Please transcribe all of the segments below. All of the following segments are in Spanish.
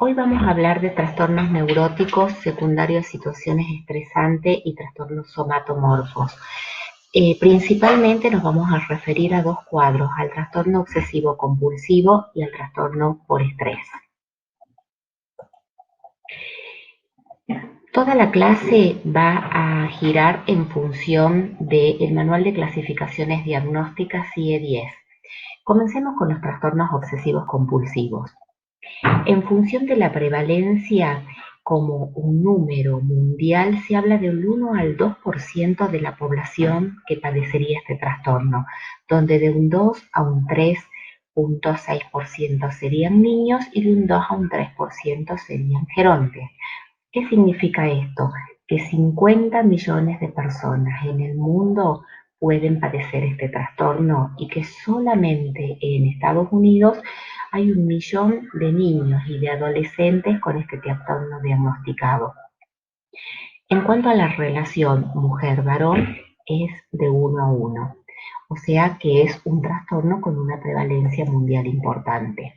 Hoy vamos a hablar de trastornos neuróticos secundarios a situaciones estresantes y trastornos somatomorfos. Principalmente nos vamos a referir a dos cuadros, al trastorno obsesivo compulsivo y al trastorno por estrés. Toda la clase va a girar en función del Manual de Clasificaciones Diagnósticas CIE-10. Comencemos con los trastornos obsesivos compulsivos. En función de la prevalencia, como un número mundial, se habla del 1 al 2% de la población que padecería este trastorno, donde de un 2 a un 3,6% serían niños y de un 2 a un 3% serían gerontes. ¿Qué significa esto? Que 50 millones de personas en el mundo pueden padecer este trastorno y que solamente en Estados Unidos hay 1 millón de niños y de adolescentes con este trastorno diagnosticado. En cuanto a la relación mujer-varón, es de 1 a 1, o sea que es un trastorno con una prevalencia mundial importante.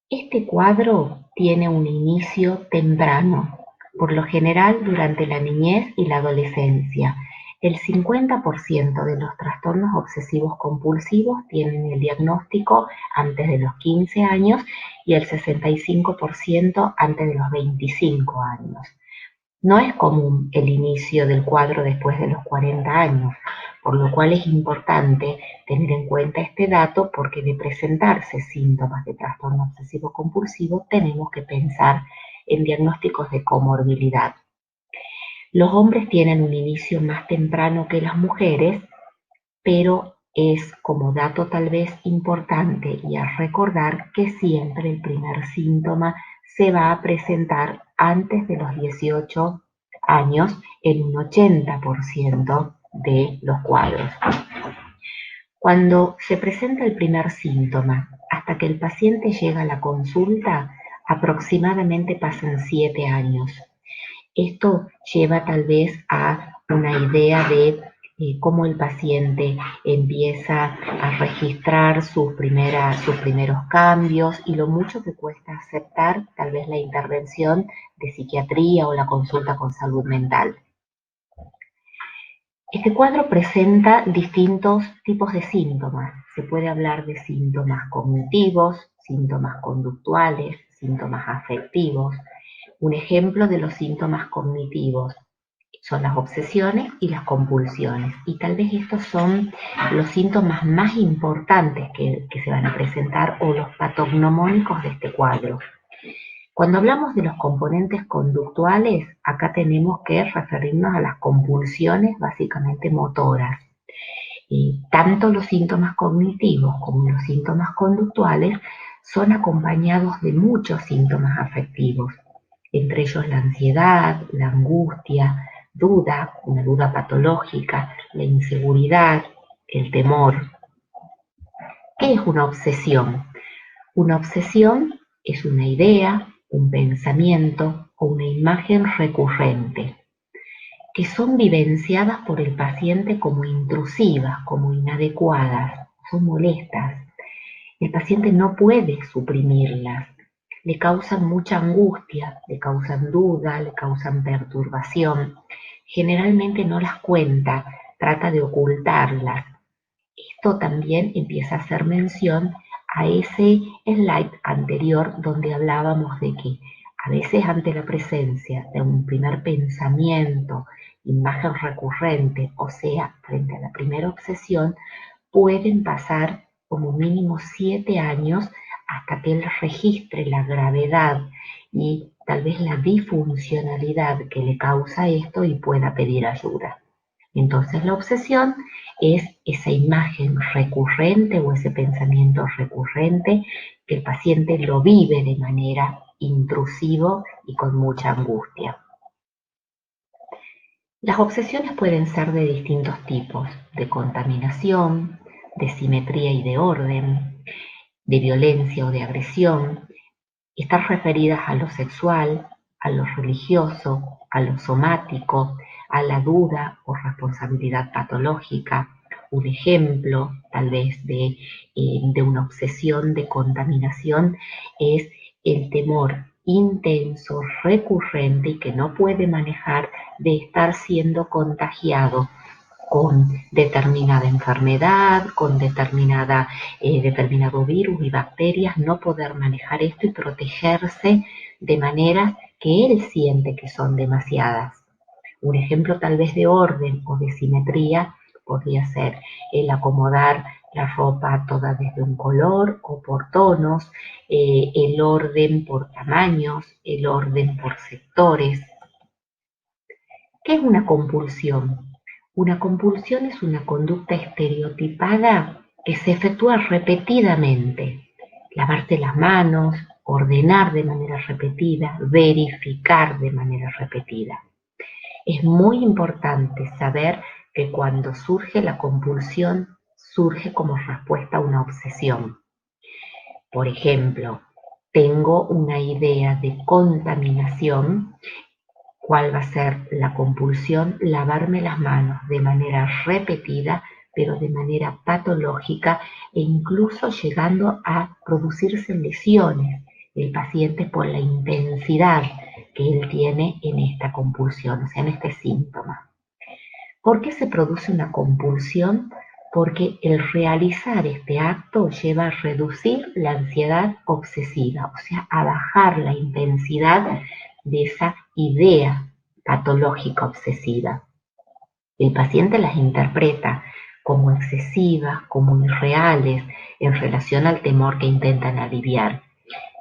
Este cuadro tiene un inicio temprano, por lo general durante la niñez y la adolescencia. El 50% de los trastornos obsesivos compulsivos tienen el diagnóstico antes de los 15 años y el 65% antes de los 25 años. No es común el inicio del cuadro después de los 40 años, por lo cual es importante tener en cuenta este dato porque de presentarse síntomas de trastorno obsesivo compulsivo tenemos que pensar en diagnósticos de comorbilidad. Los hombres tienen un inicio más temprano que las mujeres, pero es como dato tal vez importante y a recordar que siempre el primer síntoma se va a presentar antes de los 18 años en un 80% de los cuadros. Cuando se presenta el primer síntoma hasta que el paciente llega a la consulta, aproximadamente pasan 7 años. Esto lleva tal vez a una idea de cómo el paciente empieza a registrar sus primeros cambios y lo mucho que cuesta aceptar tal vez la intervención de psiquiatría o la consulta con salud mental. Este cuadro presenta distintos tipos de síntomas. Se puede hablar de síntomas cognitivos, síntomas conductuales, síntomas afectivos. Un ejemplo de los síntomas cognitivos son las obsesiones y las compulsiones. Y tal vez estos son los síntomas más importantes que se van a presentar o los patognomónicos de este cuadro. Cuando hablamos de los componentes conductuales, acá tenemos que referirnos a las compulsiones básicamente motoras. Y tanto los síntomas cognitivos como los síntomas conductuales son acompañados de muchos síntomas afectivos, entre ellos la ansiedad, la angustia, duda, una duda patológica, la inseguridad, el temor. ¿Qué es una obsesión? Una obsesión es una idea, un pensamiento o una imagen recurrente que son vivenciadas por el paciente como intrusivas, como inadecuadas, son molestas. El paciente no puede suprimirlas, le causan mucha angustia, le causan duda, le causan perturbación. Generalmente no las cuenta, trata de ocultarlas. Esto también empieza a hacer mención a ese slide anterior donde hablábamos de que a veces ante la presencia de un primer pensamiento, imagen recurrente, o sea, frente a la primera obsesión, pueden pasar como mínimo 7 años hasta que él registre la gravedad y tal vez la disfuncionalidad que le causa esto y pueda pedir ayuda. Entonces la obsesión es esa imagen recurrente o ese pensamiento recurrente que el paciente lo vive de manera intrusiva y con mucha angustia. Las obsesiones pueden ser de distintos tipos, de contaminación, de simetría y de orden, de violencia o de agresión. Están referidas a lo sexual, a lo religioso, a lo somático, a la duda o responsabilidad patológica. Un ejemplo, tal vez, de una obsesión de contaminación es el temor intenso, recurrente y que no puede manejar de estar siendo contagiado con determinada enfermedad, con determinado virus y bacterias, no poder manejar esto y protegerse de maneras que él siente que son demasiadas. Un ejemplo tal vez de orden o de simetría podría ser el acomodar la ropa toda desde un color o por tonos, el orden por tamaños, el orden por sectores. ¿Qué es una compulsión? Una compulsión es una conducta estereotipada que se efectúa repetidamente. Lavarse las manos, ordenar de manera repetida, verificar de manera repetida. Es muy importante saber que cuando surge la compulsión, surge como respuesta a una obsesión. Por ejemplo, tengo una idea de contaminación. ¿Cuál va a ser la compulsión? Lavarme las manos de manera repetida, pero de manera patológica e incluso llegando a producirse lesiones el paciente por la intensidad que él tiene en esta compulsión, o sea, en este síntoma. ¿Por qué se produce una compulsión? Porque el realizar este acto lleva a reducir la ansiedad obsesiva, o sea, a bajar la intensidad de esa idea patológica obsesiva. El paciente las interpreta como excesivas, como irreales en relación al temor que intentan aliviar.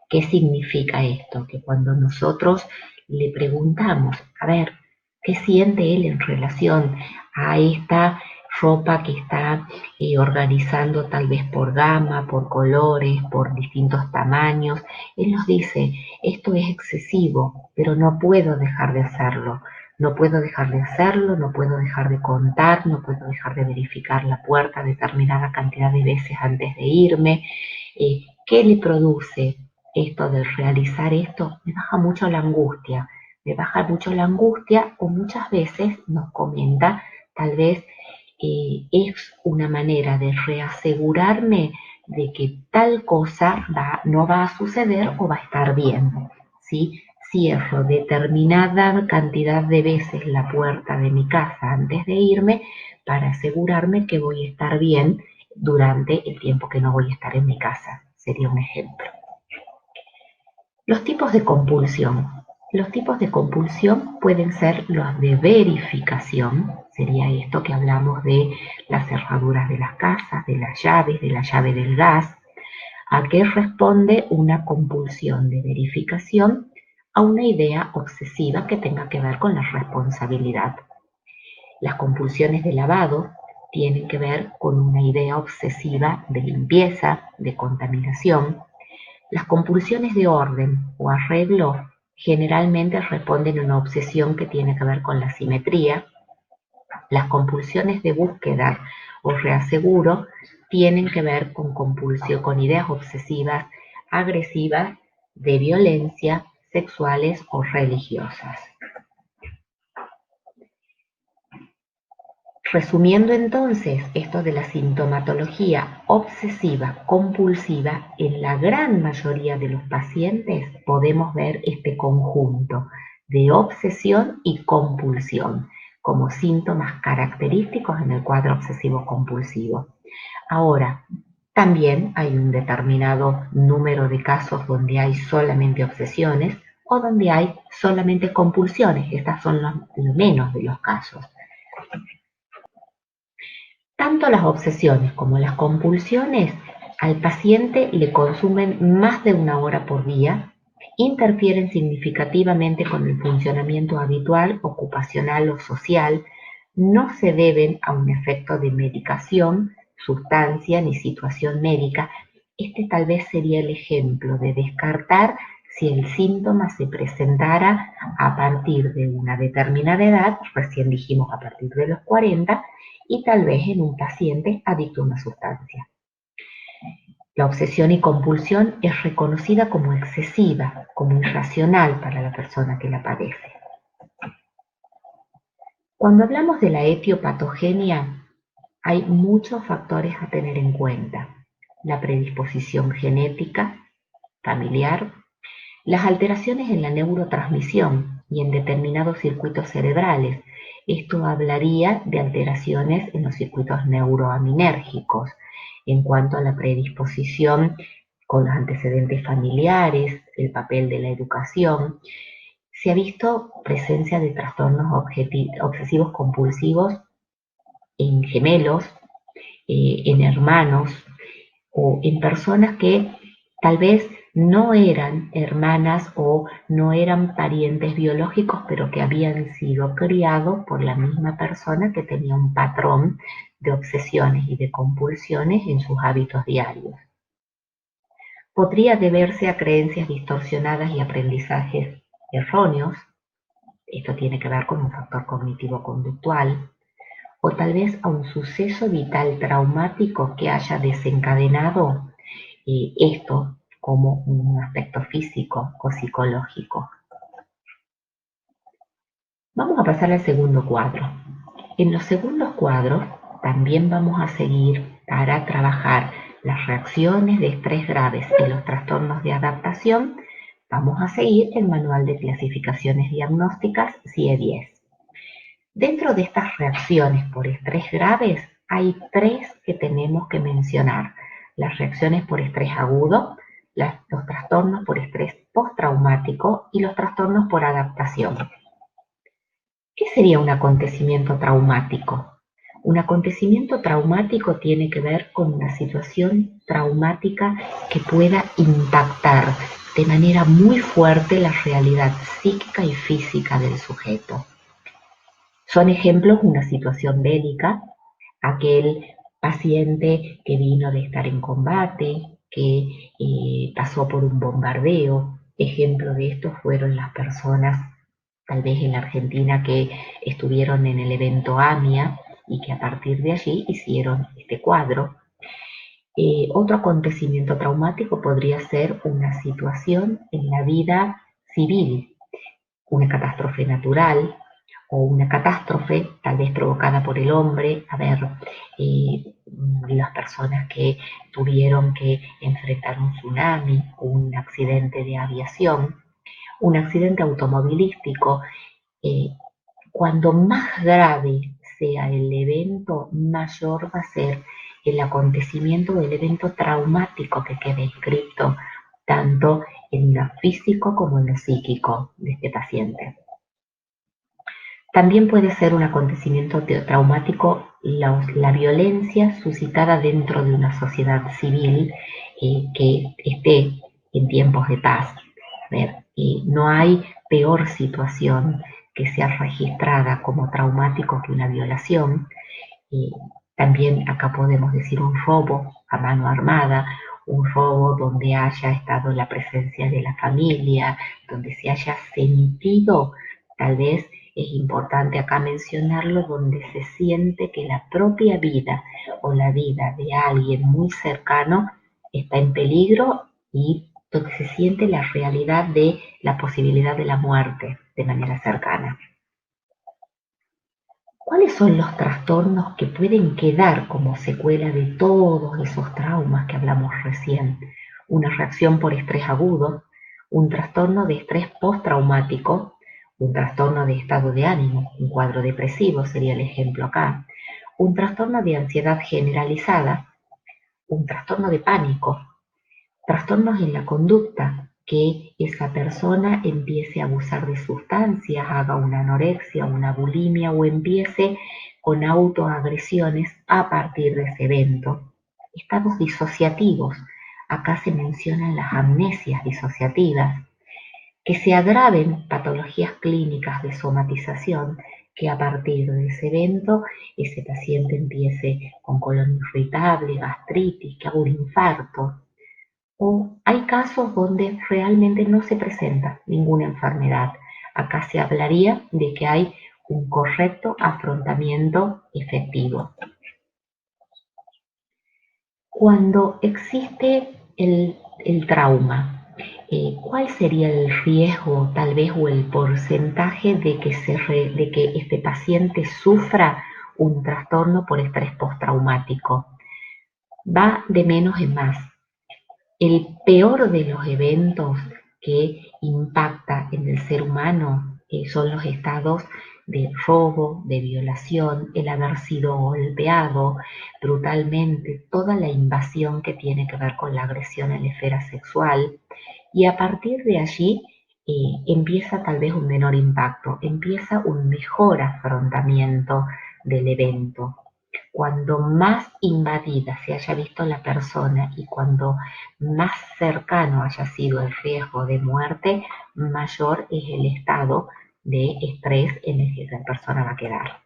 ¿Qué significa esto? Que cuando nosotros le preguntamos, a ver, ¿qué siente él en relación a esta ropa que está organizando tal vez por gama, por colores, por distintos tamaños? Él nos dice, esto es excesivo, pero no puedo dejar de hacerlo. No puedo dejar de hacerlo, no puedo dejar de contar, no puedo dejar de verificar la puerta determinada cantidad de veces antes de irme. ¿Qué le produce esto de realizar esto? Me baja mucho la angustia. Me baja mucho la angustia o muchas veces nos comenta, tal vez es una manera de reasegurarme de que tal cosa no va a suceder o va a estar bien, ¿sí? Cierro determinada cantidad de veces la puerta de mi casa antes de irme para asegurarme que voy a estar bien durante el tiempo que no voy a estar en mi casa. Sería un ejemplo. Los tipos de compulsión. Los tipos de compulsión pueden ser los de verificación, sería esto que hablamos de las cerraduras de las casas, de la llave del gas. ¿A qué responde una compulsión de verificación? A una idea obsesiva que tenga que ver con la responsabilidad. Las compulsiones de lavado tienen que ver con una idea obsesiva de limpieza, de contaminación. Las compulsiones de orden o arreglo generalmente responden a una obsesión que tiene que ver con la simetría. Las compulsiones de búsqueda o reaseguro tienen que ver con ideas obsesivas, agresivas, de violencia, sexuales o religiosas. Resumiendo entonces esto de la sintomatología obsesiva compulsiva, en la gran mayoría de los pacientes podemos ver este conjunto de obsesión y compulsión como síntomas característicos en el cuadro obsesivo compulsivo. Ahora, también hay un determinado número de casos donde hay solamente obsesiones o donde hay solamente compulsiones. Estas son los menos de los casos. Tanto las obsesiones como las compulsiones al paciente le consumen más de 1 hora por día, interfieren significativamente con el funcionamiento habitual, ocupacional o social, no se deben a un efecto de medicación, sustancia ni situación médica. Este tal vez sería el ejemplo de descartar si el síntoma se presentara a partir de una determinada edad, recién dijimos a partir de los 40, y tal vez en un paciente adicto a una sustancia. La obsesión y compulsión es reconocida como excesiva, como irracional para la persona que la padece. Cuando hablamos de la etiopatogenia, hay muchos factores a tener en cuenta. La predisposición genética, familiar, Las alteraciones en la neurotransmisión y en determinados circuitos cerebrales. Esto hablaría de alteraciones en los circuitos neuroaminérgicos en cuanto a la predisposición con los antecedentes familiares, el papel de la educación. Se ha visto presencia de trastornos obsesivos compulsivos en gemelos, en hermanos o en personas que tal vez no eran hermanas o no eran parientes biológicos, pero que habían sido criados por la misma persona que tenía un patrón de obsesiones y de compulsiones en sus hábitos diarios. Podría deberse a creencias distorsionadas y aprendizajes erróneos. Esto tiene que ver con un factor cognitivo-conductual, o tal vez a un suceso vital traumático que haya desencadenado esto como un aspecto físico o psicológico. Vamos a pasar al segundo cuadro. En los segundos cuadros también vamos a seguir para trabajar las reacciones de estrés graves y los trastornos de adaptación. Vamos a seguir el manual de clasificaciones diagnósticas CIE-10. Dentro de estas reacciones por estrés graves hay 3 que tenemos que mencionar. Las reacciones por estrés agudo, los trastornos por estrés postraumático y los trastornos por adaptación. ¿Qué sería un acontecimiento traumático? Un acontecimiento traumático tiene que ver con una situación traumática que pueda impactar de manera muy fuerte la realidad psíquica y física del sujeto. Son ejemplos una situación bélica, aquel paciente que vino de estar en combate, que pasó por un bombardeo. Ejemplo de esto fueron las personas, tal vez en la Argentina, que estuvieron en el evento AMIA y que a partir de allí hicieron este cuadro. Otro acontecimiento traumático podría ser una situación en la vida civil, una catástrofe natural o una catástrofe tal vez provocada por el hombre. Las personas que tuvieron que enfrentar un tsunami, un accidente de aviación, un accidente automovilístico. Cuando más grave sea el evento, mayor va a ser el acontecimiento del evento traumático que quede inscrito tanto en lo físico como en lo psíquico de este paciente. También puede ser un acontecimiento traumático la violencia suscitada dentro de una sociedad civil que esté en tiempos de paz. No hay peor situación que sea registrada como traumático que una violación. También acá podemos decir un robo a mano armada, un robo donde haya estado la presencia de la familia, donde se haya sentido, tal vez es importante acá mencionarlo, donde se siente que la propia vida o la vida de alguien muy cercano está en peligro y donde se siente la realidad de la posibilidad de la muerte de manera cercana. ¿Cuáles son los trastornos que pueden quedar como secuela de todos esos traumas que hablamos recién? Una reacción por estrés agudo, un trastorno de estrés postraumático, un trastorno de estado de ánimo, un cuadro depresivo sería el ejemplo acá, un trastorno de ansiedad generalizada, un trastorno de pánico, trastornos en la conducta, que esa persona empiece a abusar de sustancias, haga una anorexia, una bulimia o empiece con autoagresiones a partir de ese evento. Estados disociativos. Acá se mencionan las amnesias disociativas. Que se agraven patologías clínicas de somatización, que a partir de ese evento ese paciente empiece con colon irritable, gastritis, que haga un infarto. O hay casos donde realmente no se presenta ninguna enfermedad. Acá se hablaría de que hay un correcto afrontamiento efectivo. Cuando existe el trauma, ¿cuál sería el riesgo tal vez o el porcentaje de que este paciente sufra un trastorno por estrés postraumático? Va de menos en más. El peor de los eventos que impacta en el ser humano son los estados de robo, de violación, el haber sido golpeado brutalmente, toda la invasión que tiene que ver con la agresión en la esfera sexual. Y a partir de allí empieza tal vez un menor impacto, empieza un mejor afrontamiento del evento. Cuando más invadida se haya visto la persona y cuando más cercano haya sido el riesgo de muerte, mayor es el estado de estrés en el que la persona va a quedar.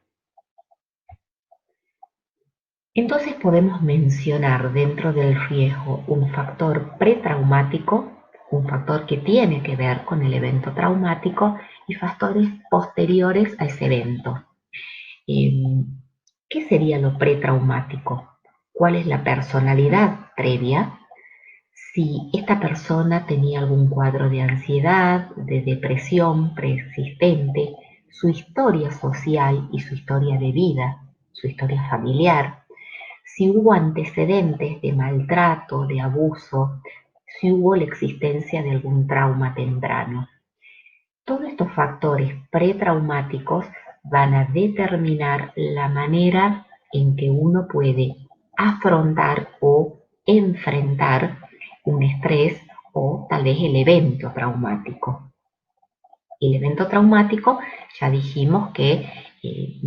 Entonces podemos mencionar dentro del riesgo un factor pretraumático, un factor que tiene que ver con el evento traumático y factores posteriores a ese evento. ¿Qué sería lo pretraumático? ¿Cuál es la personalidad previa? Si esta persona tenía algún cuadro de ansiedad, de depresión preexistente, su historia social y su historia de vida, su historia familiar, si hubo antecedentes de maltrato, de abuso, si hubo la existencia de algún trauma temprano. Todos estos factores pretraumáticos van a determinar la manera en que uno puede afrontar o enfrentar un estrés o tal vez el evento traumático. El evento traumático ya dijimos que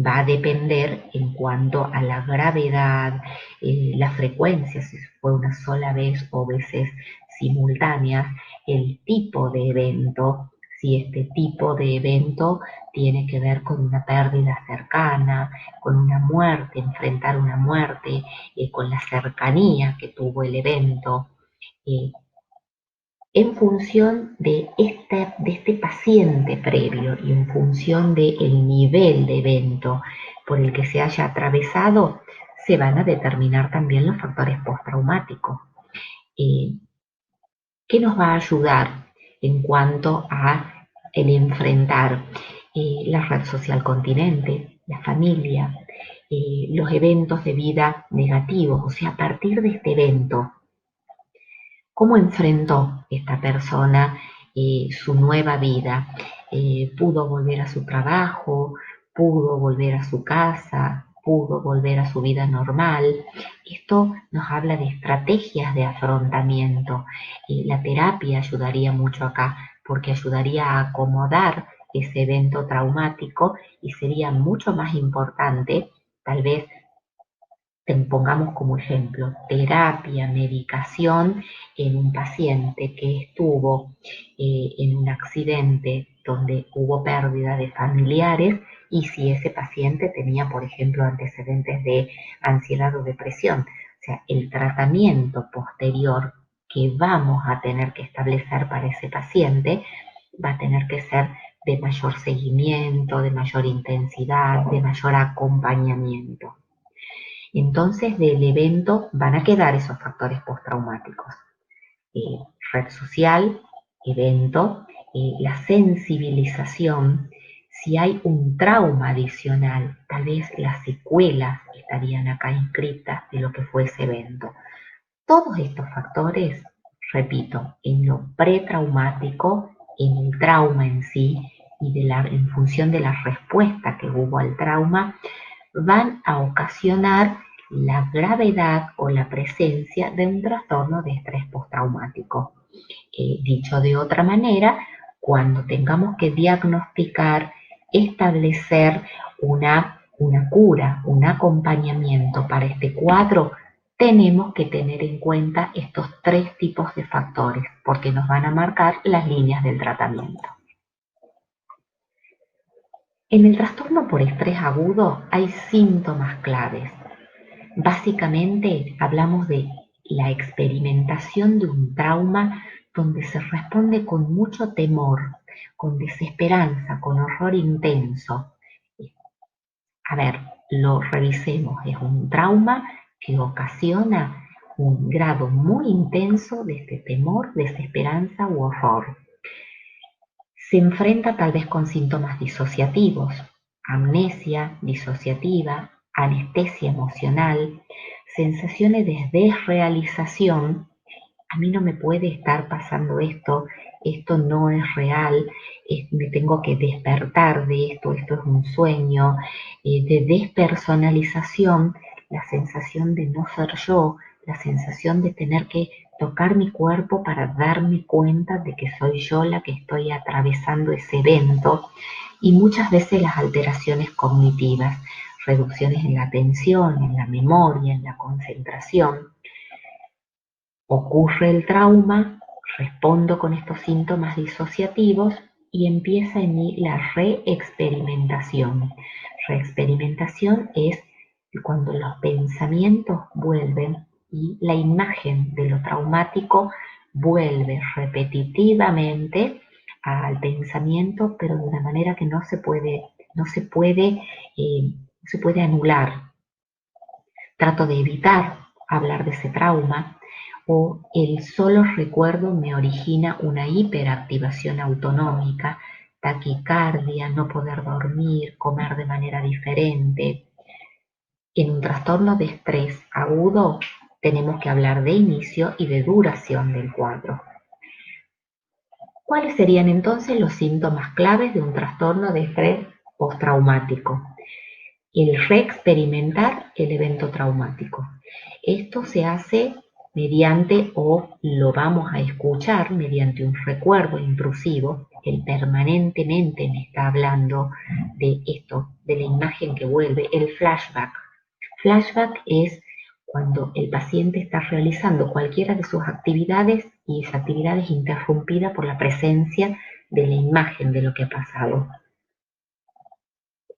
va a depender en cuanto a la gravedad, la frecuencia, si fue una sola vez o veces simultáneas, el tipo de evento, si este tipo de evento tiene que ver con una pérdida cercana, con una muerte, enfrentar una muerte, con la cercanía que tuvo el evento. En función de este paciente previo y en función del nivel de evento por el que se haya atravesado, se van a determinar también los factores postraumáticos. ¿Qué nos va a ayudar en cuanto a el enfrentar la red social continente, la familia, los eventos de vida negativos? O sea, a partir de este evento, ¿cómo enfrentó esta persona su nueva vida? ¿Pudo volver a su trabajo? ¿Pudo volver a su casa? ¿Pudo volver a su vida normal? Esto nos habla de estrategias de afrontamiento. La terapia ayudaría mucho acá porque ayudaría a acomodar ese evento traumático y sería mucho más importante, tal vez pongamos como ejemplo, terapia, medicación en un paciente que estuvo en un accidente donde hubo pérdida de familiares y si ese paciente tenía, por ejemplo, antecedentes de ansiedad o depresión. O sea, el tratamiento posterior que vamos a tener que establecer para ese paciente va a tener que ser de mayor seguimiento, de mayor intensidad, de mayor acompañamiento. Entonces del evento van a quedar esos factores postraumáticos. Red social, evento, la sensibilización, si hay un trauma adicional, tal vez las secuelas estarían acá inscritas de lo que fue ese evento. Todos estos factores, repito, en lo pretraumático, en el trauma en sí y en función de la respuesta que hubo al trauma, van a ocasionar la gravedad o la presencia de un trastorno de estrés postraumático. Dicho de otra manera, cuando tengamos que diagnosticar, establecer una cura, un acompañamiento para este cuadro, tenemos que tener en cuenta estos tres tipos de factores porque nos van a marcar las líneas del tratamiento. En el trastorno por estrés agudo hay síntomas claves. Básicamente hablamos de la experimentación de un trauma donde se responde con mucho temor, con desesperanza, con horror intenso. A ver, lo revisemos. Es un trauma que ocasiona un grado muy intenso de este temor, desesperanza u horror. Se enfrenta tal vez con síntomas disociativos, amnesia disociativa, anestesia emocional, sensaciones de desrealización a mí no me puede estar pasando esto, esto no es real, me tengo que despertar de esto, esto es un sueño, de despersonalización, la sensación de no ser yo, la sensación de tener que tocar mi cuerpo para darme cuenta de que soy yo la que estoy atravesando ese evento, y muchas veces las alteraciones cognitivas, reducciones en la atención, en la memoria, en la concentración. Ocurre el trauma, respondo con estos síntomas disociativos y empieza en mí la reexperimentación. Reexperimentación es cuando los pensamientos vuelven y la imagen de lo traumático vuelve repetitivamente al pensamiento, pero de una manera que no se puede anular. Trato de evitar hablar de ese trauma, o el solo recuerdo me origina una hiperactivación autonómica, taquicardia, no poder dormir, comer de manera diferente. En un trastorno de estrés agudo tenemos que hablar de inicio y de duración del cuadro. ¿Cuáles serían entonces los síntomas claves de un trastorno de estrés postraumático? El reexperimentar el evento traumático. Esto se hace mediante, o lo vamos a escuchar mediante un recuerdo intrusivo. Él permanentemente me está hablando de esto, de la imagen que vuelve, el flashback. Flashback es cuando el paciente está realizando cualquiera de sus actividades y esa actividad es interrumpida por la presencia de la imagen de lo que ha pasado.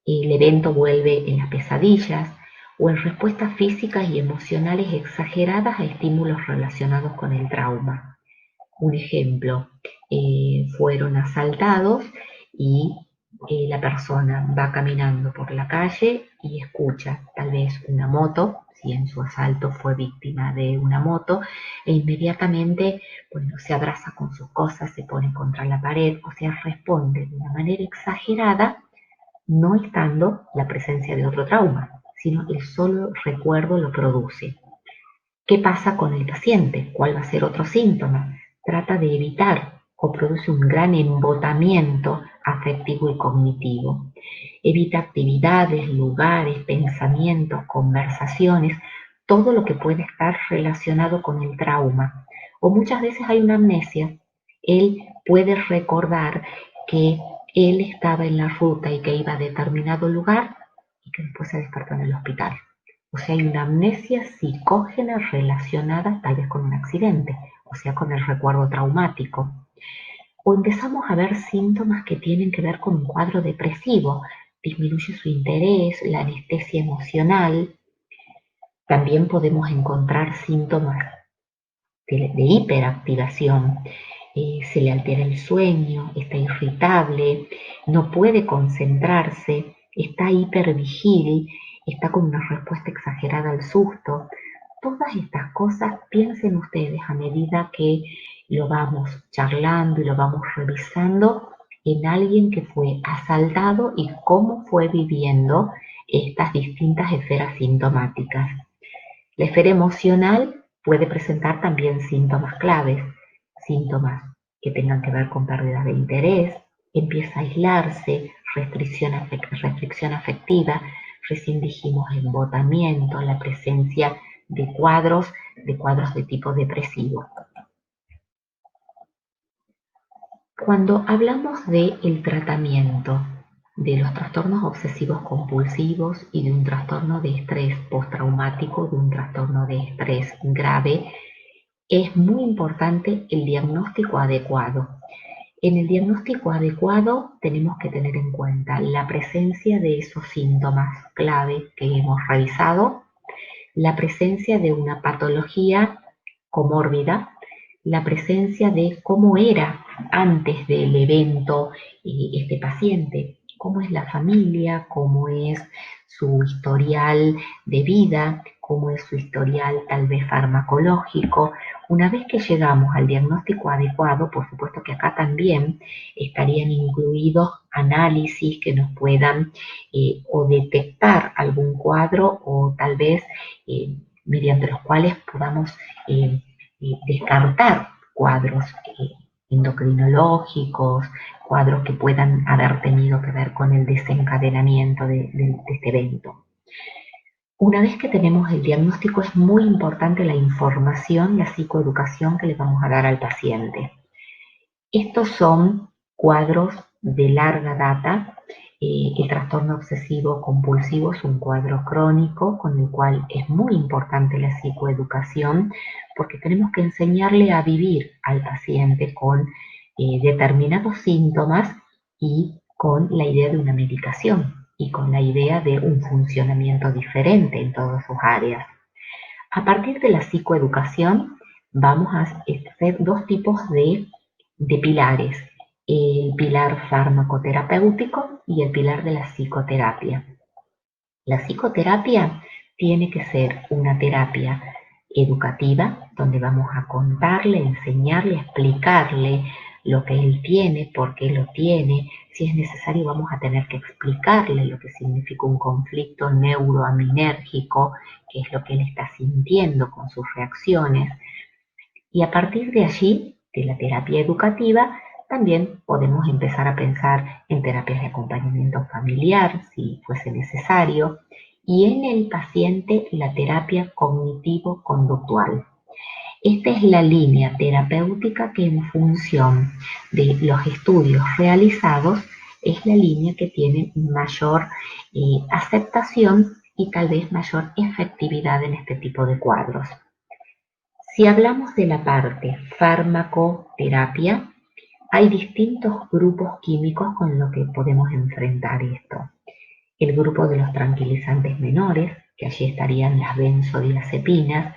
El evento vuelve en las pesadillas o en respuestas físicas y emocionales exageradas a estímulos relacionados con el trauma. Un ejemplo, fueron asaltados y la persona va caminando por la calle y escucha tal vez una moto, si en su asalto fue víctima de una moto, e inmediatamente, bueno, se abraza con sus cosas, se pone contra la pared, o sea, responde de una manera exagerada, no estando la presencia de otro trauma, sino el solo recuerdo lo produce. ¿Qué pasa con el paciente? ¿Cuál va a ser otro síntoma? Trata de evitar o produce un gran embotamiento afectivo y cognitivo. Evita actividades, lugares, pensamientos, conversaciones, todo lo que puede estar relacionado con el trauma. O muchas veces hay una amnesia. Él puede recordar que él estaba en la ruta y que iba a determinado lugar y que después se despertó en el hospital. O sea, hay una amnesia psicógena relacionada tal vez con un accidente, o sea, con el recuerdo traumático. O empezamos a ver síntomas que tienen que ver con un cuadro depresivo. Disminuye su interés, la anestesia emocional. También podemos encontrar síntomas de hiperactivación. Se le altera el sueño, está irritable, no puede concentrarse, está hipervigil, está con una respuesta exagerada al susto. Todas estas cosas, piensen ustedes a medida que lo vamos charlando y lo vamos revisando en alguien que fue asaltado y cómo fue viviendo estas distintas esferas sintomáticas. La esfera emocional puede presentar también síntomas claves, síntomas que tengan que ver con pérdidas de interés, empieza a aislarse, restricción afectiva, recién dijimos embotamiento, la presencia de cuadros de tipo depresivo. Cuando hablamos del tratamiento de los trastornos obsesivos compulsivos y de un trastorno de estrés postraumático, de un trastorno de estrés grave, es muy importante el diagnóstico adecuado. En el diagnóstico adecuado tenemos que tener en cuenta la presencia de esos síntomas clave que hemos revisado, la presencia de una patología comórbida, la presencia de cómo era antes del evento este paciente, cómo es la familia, cómo es su historial de vida, cómo es su historial tal vez farmacológico. Una vez que llegamos al diagnóstico adecuado, por supuesto que acá también estarían incluidos análisis que nos puedan o detectar algún cuadro o tal vez mediante los cuales podamos descartar cuadros endocrinológicos, cuadros que puedan haber tenido que ver con el desencadenamiento de este evento. Una vez que tenemos el diagnóstico, es muy importante la información, la psicoeducación que le vamos a dar al paciente. Estos son cuadros de larga data. El trastorno obsesivo compulsivo es un cuadro crónico con el cual es muy importante la psicoeducación, porque tenemos que enseñarle a vivir al paciente con determinados síntomas y con la idea de una medicación y con la idea de un funcionamiento diferente en todas sus áreas. A partir de la psicoeducación vamos a hacer dos tipos de pilares: el pilar farmacoterapéutico y el pilar de la psicoterapia. La psicoterapia tiene que ser una terapia educativa, donde vamos a contarle, enseñarle, explicarle lo que él tiene, por qué lo tiene. Si es necesario, vamos a tener que explicarle lo que significa un conflicto neuroaminérgico, que es lo que él está sintiendo con sus reacciones. Y a partir de allí, de la terapia educativa, también podemos empezar a pensar en terapias de acompañamiento familiar, si fuese necesario, y en el paciente la terapia cognitivo-conductual. Esta es la línea terapéutica que, en función de los estudios realizados, es la línea que tiene mayor aceptación y tal vez mayor efectividad en este tipo de cuadros. Si hablamos de la parte farmacoterapia, hay distintos grupos químicos con los que podemos enfrentar esto. El grupo de los tranquilizantes menores, que allí estarían las benzodiazepinas.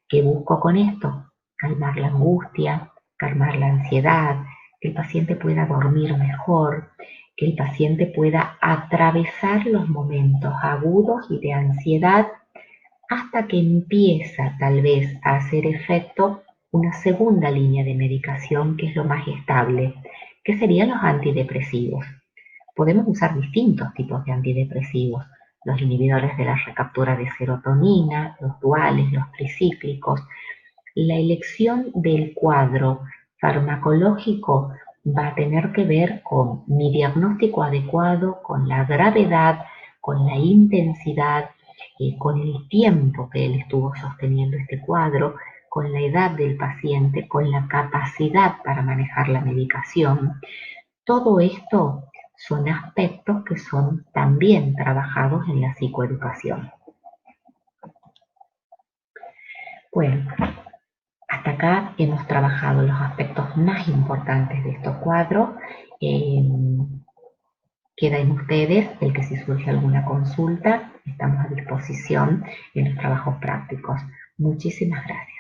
¿Qué busco con esto? Calmar la angustia, calmar la ansiedad, que el paciente pueda dormir mejor, que el paciente pueda atravesar los momentos agudos y de ansiedad, hasta que empieza tal vez a hacer efecto una segunda línea de medicación, que es lo más estable, que serían los antidepresivos. Podemos usar distintos tipos de antidepresivos: los inhibidores de la recaptura de serotonina, los duales, los tricíclicos. La elección del cuadro farmacológico va a tener que ver con mi diagnóstico adecuado, con la gravedad, con la intensidad, con el tiempo que él estuvo sosteniendo este cuadro, con la edad del paciente, con la capacidad para manejar la medicación. Todo esto son aspectos que son también trabajados en la psicoeducación. Bueno, hasta acá hemos trabajado los aspectos más importantes de estos cuadros. Queda en ustedes el que, si surge alguna consulta, estamos a disposición en los trabajos prácticos. Muchísimas gracias.